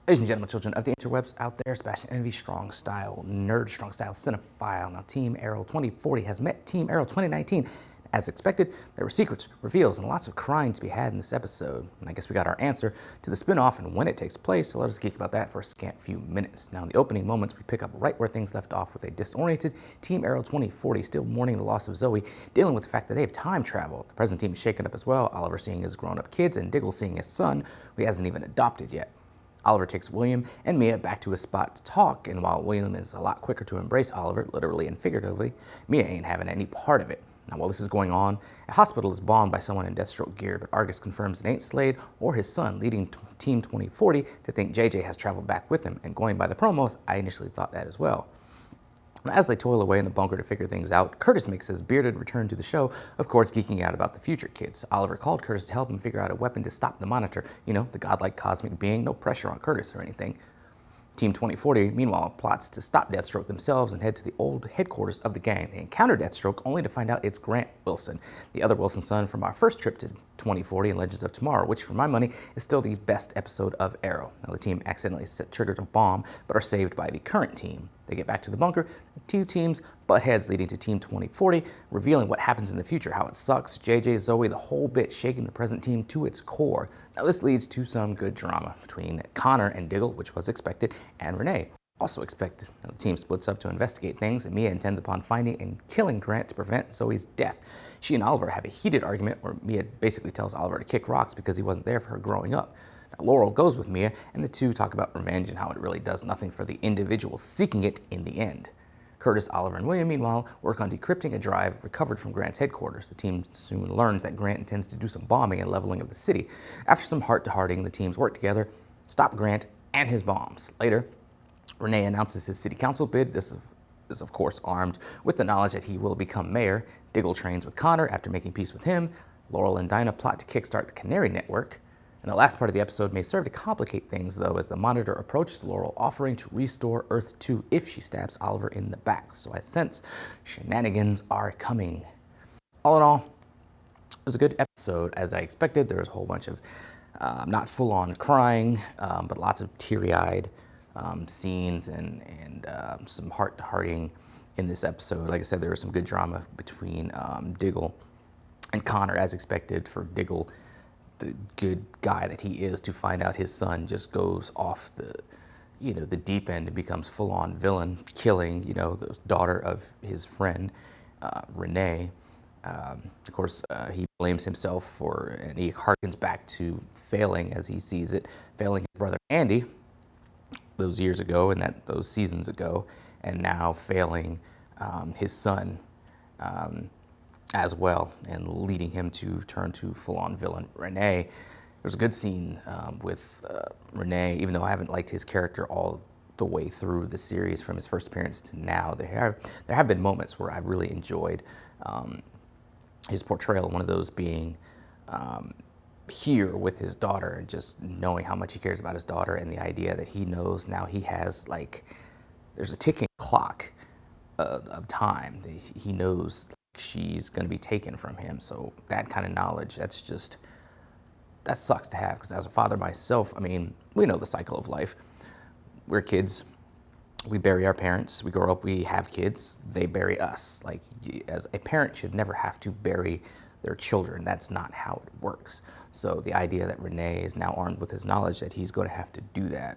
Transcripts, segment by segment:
Ladies and gentlemen, children of the interwebs out there, Sebastian Envy, strong style nerd, strong style cinephile. Now, Team Arrow 2040 has met Team Arrow 2019. As expected, there were secrets, reveals, and lots of crying to be had in this episode. And I guess we got our answer to the spin-off and when it takes place, so let us geek about that for a scant few minutes. Now, in the opening moments, we pick up right where things left off with a disoriented Team Arrow 2040 still mourning the loss of Zoe, dealing with the fact that they have time traveled. The present team is shaken up as well, Oliver seeing his grown-up kids and Diggle seeing his son, who he hasn't even adopted yet. Oliver takes William and Mia back to his spot to talk, and while William is a lot quicker to embrace Oliver, literally and figuratively, Mia ain't having any part of it. Now, while this is going on, a hospital is bombed by someone in Deathstroke gear, but Argus confirms it ain't Slade or his son, leading Team 2040 to think JJ has traveled back with him, and going by the promos, I initially thought that as well. As they toil away in the bunker to figure things out, Curtis makes his bearded return to the show, of course geeking out about the future kids. Oliver called Curtis to help him figure out a weapon to stop the Monitor, you know, the godlike cosmic being, no pressure on Curtis or anything. Team 2040, meanwhile, plots to stop Deathstroke themselves and head to the old headquarters of the gang. They encounter Deathstroke only to find out it's Grant Wilson, the other Wilson son from our first trip to 2040 and Legends of Tomorrow, which for my money is still the best episode of Arrow. Now the team accidentally triggered a bomb, but are saved by the current team. They get back to the bunker, the two teams butt heads, leading to Team 2040, revealing what happens in the future, how it sucks, JJ, Zoe, the whole bit, shaking the present team to its core. Now this leads to some good drama between Connor and Diggle, which was expected, and Renee, also expected. Now, the team splits up to investigate things, and Mia intends upon finding and killing Grant to prevent Zoe's death. She and Oliver have a heated argument where Mia basically tells Oliver to kick rocks because he wasn't there for her growing up. Now, Laurel goes with Mia, and the two talk about revenge and how it really does nothing for the individual seeking it in the end. Curtis, Oliver, and William, meanwhile, work on decrypting a drive recovered from Grant's headquarters. The team soon learns that Grant intends to do some bombing and leveling of the city. After some heart-to-hearting, the teams work together, stop Grant and his bombs. Later, Renee announces his city council bid. This is, of course, armed with the knowledge that he will become mayor. Diggle trains with Connor after making peace with him. Laurel and Dinah plot to kickstart the Canary Network. And the last part of the episode may serve to complicate things, though, as the Monitor approaches Laurel, offering to restore Earth 2 if she stabs Oliver in the back. So I sense shenanigans are coming. All in all, it was a good episode, as I expected. There was a whole bunch of not full-on crying, but lots of teary-eyed scenes and some heart-to-hearting in this episode. Like I said, there was some good drama between Diggle and Connor, as expected. For Diggle, the good guy that he is, to find out his son just goes off the deep end and becomes full-on villain, killing, the daughter of his friend, Renee. Of course, he blames himself for, and he harkens back to failing, as he sees it, failing his brother Andy those years ago and those seasons ago, and now failing his son as well, and leading him to turn to full-on villain Renee. There's a good scene with Renee, even though I haven't liked his character all the way through the series from his first appearance to now. There have been moments where I really enjoyed his portrayal, one of those being here with his daughter, and just knowing how much he cares about his daughter, and the idea that he knows now he has, there's a ticking clock of time. He knows she's going to be taken from him. So that kind of knowledge, that sucks to have, because as a father myself, we know the cycle of life. We're kids, we bury our parents, we grow up, we have kids, they bury us. As a parent should never have to bury their children. That's not how it works. So the idea that Renee is now armed with his knowledge that he's going to have to do that,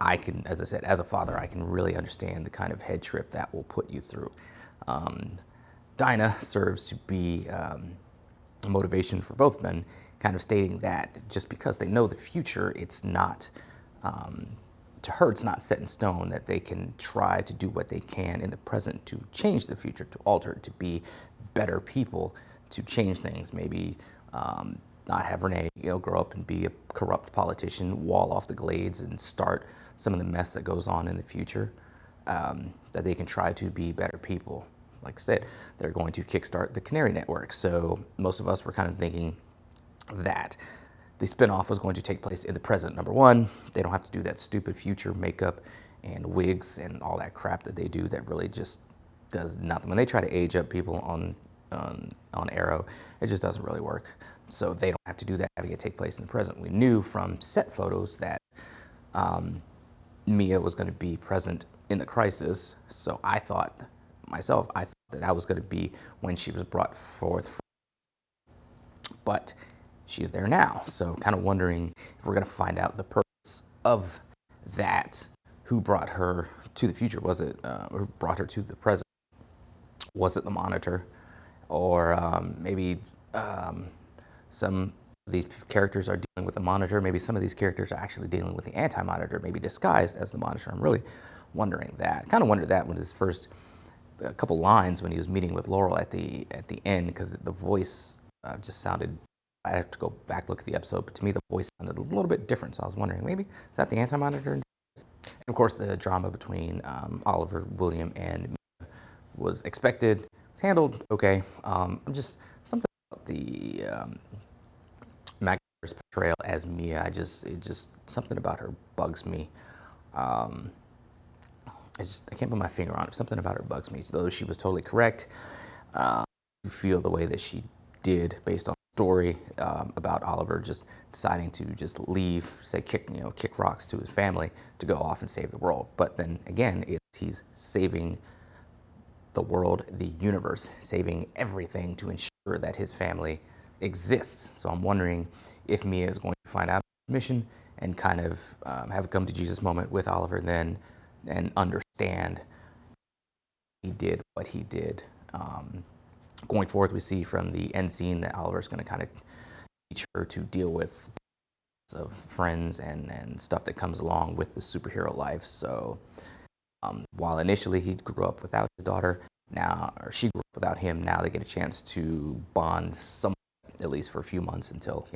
I can, as I said, as a father, I can really understand the kind of head trip that will put you through. Dinah serves to be a motivation for both men, kind of stating that just because they know the future, it's not, to her, it's not set in stone, that they can try to do what they can in the present to change the future, to alter it, to be better people, to change things, maybe not have Renee, grow up and be a corrupt politician, wall off the Glades and start some of the mess that goes on in the future, that they can try to be better people. Like I said, they're going to kickstart the Canary Network. So most of us were kind of thinking that the spinoff was going to take place in the present. Number one, they don't have to do that stupid future makeup and wigs and all that crap that they do that really just does nothing. When they try to age up people on Arrow, it just doesn't really work. so they don't have to do that, having it take place in the present. We knew from set photos that Mia was going to be present in the crisis, so I thought that was going to be when she was brought forth, but she's there now. So kind of wondering if we're going to find out the purpose of that. Who brought her to the future? Was it, or brought her to the present? Was it the Monitor? Or maybe some of these characters are dealing with the Monitor. Maybe some of these characters are actually dealing with the Anti-Monitor, maybe disguised as the Monitor. I'm really wondering that. Kind of wondered that when his first couple lines when he was meeting with Laurel at the end, because the voice just sounded. I have to go back look at the episode, but to me the voice sounded a little bit different. So I was wondering, maybe is that the Anti-Monitor? And of course, the drama between Oliver, William, and Mia was expected. It's handled okay. I'm just something about the McIntyre's portrayal as Mia. It just something about her bugs me. I can't put my finger on it. Something about her bugs me. Though she was totally correct, you feel the way that she did based on the story about Oliver just deciding to just leave, say kick rocks to his family to go off and save the world. But then again, he's saving the world, the universe, saving everything to ensure that his family exists. So I'm wondering if Mia is going to find out his mission and kind of have a come to Jesus moment with Oliver then and understand he did what he did. Going forward, we see from the end scene that Oliver's going to kind of teach her to deal with of friends and stuff that comes along with the superhero life. So while initially he grew up without his daughter, or she grew up without him, now they get a chance to bond somewhat, at least for a few months until,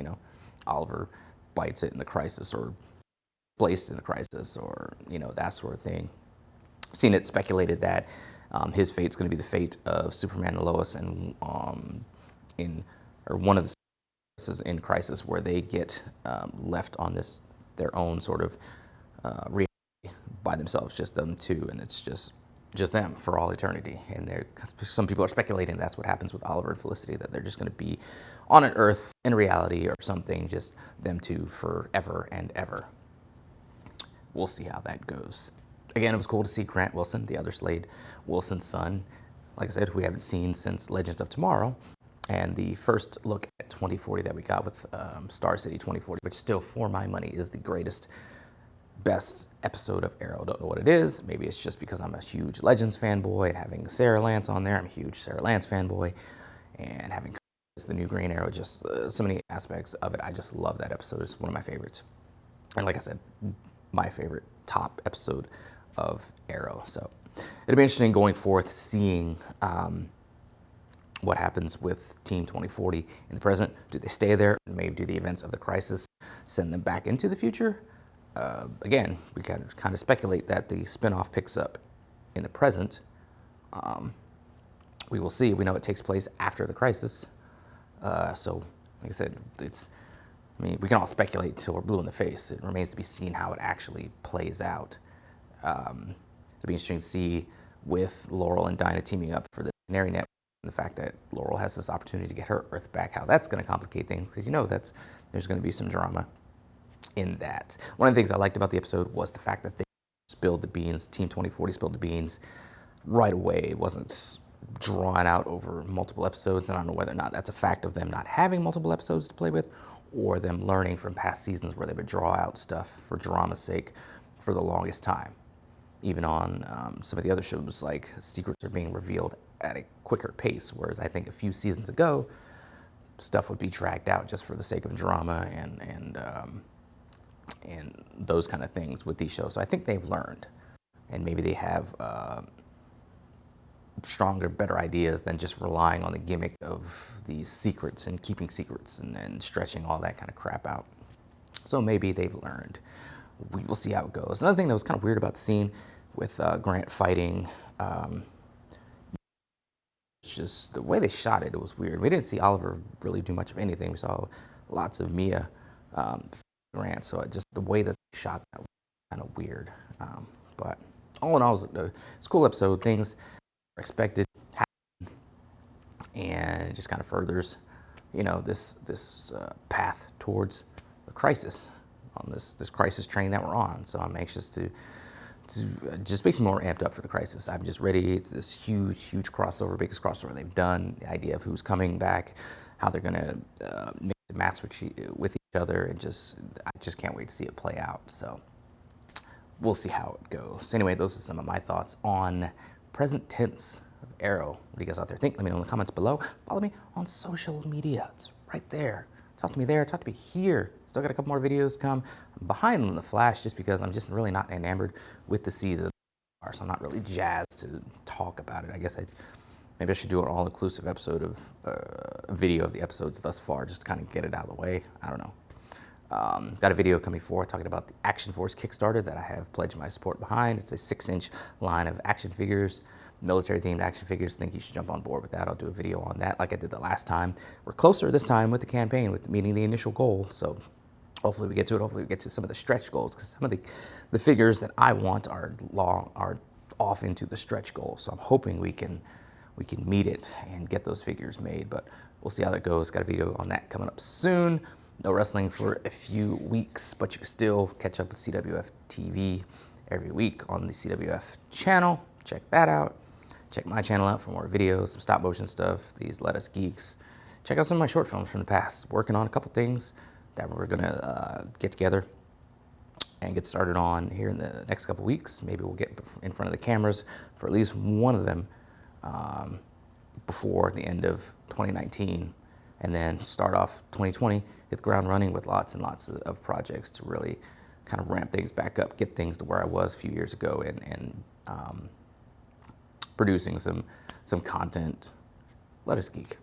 Oliver bites it in the crisis or placed in the crisis or, that sort of thing. Seen it speculated that his fate's going to be the fate of Superman and Lois and one of the in Crisis where they get left on their own sort of reality by themselves, just them two, and it's just them for all eternity. And some people are speculating that's what happens with Oliver and Felicity, that they're just going to be on an Earth in reality or something, just them two forever and ever. We'll see how that goes. Again, it was cool to see Grant Wilson, the other Slade Wilson's son, like I said, who we haven't seen since Legends of Tomorrow. And the first look at 2040 that we got with Star City 2040, which still, for my money, is the best episode of Arrow. Don't know what it is. Maybe it's just because I'm a huge Legends fanboy and having Sarah Lance on there. I'm a huge Sarah Lance fanboy. And having the new Green Arrow, just so many aspects of it. I just love that episode. It's one of my favorites. And like I said, my favorite top episode of Arrow. So it'll be interesting going forth, seeing what happens with Team 2040 in the present. Do they stay there? Maybe do the events of the crisis send them back into the future? Again, we kind of speculate that the spinoff picks up in the present. We will see. We know it takes place after the crisis. So, like I said, we can all speculate till we're blue in the face. It remains to be seen how it actually plays out. It'll be interesting to see with Laurel and Dinah teaming up for the Canary Network, and the fact that Laurel has this opportunity to get her Earth back, how that's going to complicate things, because there's going to be some drama in that. One of the things I liked about the episode was the fact that they spilled the beans. Team 2040 spilled the beans right away. It wasn't drawn out over multiple episodes, and I don't know whether or not that's a fact of them not having multiple episodes to play with, or them learning from past seasons where they would draw out stuff for drama's sake for the longest time. Even on some of the other shows, like secrets are being revealed at a quicker pace, whereas I think a few seasons ago, stuff would be dragged out just for the sake of drama and those kind of things with these shows. So I think they've learned, and maybe they have stronger, better ideas than just relying on the gimmick of these secrets and keeping secrets and stretching all that kind of crap out. So maybe they've learned. We will see how it goes. Another thing that was kind of weird about the scene with Grant fighting, just the way they shot it, it was weird. We didn't see Oliver really do much of anything. We saw lots of Mia Grant, so just the way that they shot that was kind of weird. But all in all, it was a cool episode. Things were expected, happened, and it just kind of furthers, this path towards the crisis, on this crisis train that we're on. So I'm anxious to just makes me more amped up for the crisis. I'm just ready. It's this huge crossover, biggest crossover they've done. The idea of who's coming back, how they're gonna mix and match with each other, and I just can't wait to see it play out. So we'll see how it goes. Anyway, those are some of my thoughts on present tense of Arrow. What do you guys out there think? Let me know in the comments below. Follow me on social media. It's right there. Talk to me there. Talk to me here. Still got a couple more videos to come. I'm behind on the Flash just because I'm just really not enamored with the season, so I'm not really jazzed to talk about it. I guess maybe I should do an all-inclusive episode of video of the episodes thus far, just to kind of get it out of the way. I don't know. Got a video coming forward talking about the Action Force Kickstarter that I have pledged my support behind. It's a 6-inch line of action figures, military-themed action figures. I think you should jump on board with that. I'll do a video on that like I did the last time. We're closer this time with the campaign, with meeting the initial goal. So hopefully we get to it. Hopefully we get to some of the stretch goals, because some of the figures that I want are off into the stretch goals. So I'm hoping we can meet it and get those figures made, but we'll see how that goes. Got a video on that coming up soon. No wrestling for a few weeks, but you can still catch up with CWF TV every week on the CWF channel. Check that out. Check my channel out for more videos, some stop motion stuff, these Let Us Geeks. Check out some of my short films from the past. Working on a couple things that we're gonna get together and get started on here in the next couple weeks. Maybe we'll get in front of the cameras for at least one of them before the end of 2019. And then start off 2020, hit the ground running with lots and lots of projects to really kind of ramp things back up, get things to where I was a few years ago, and producing some content. Let us geek.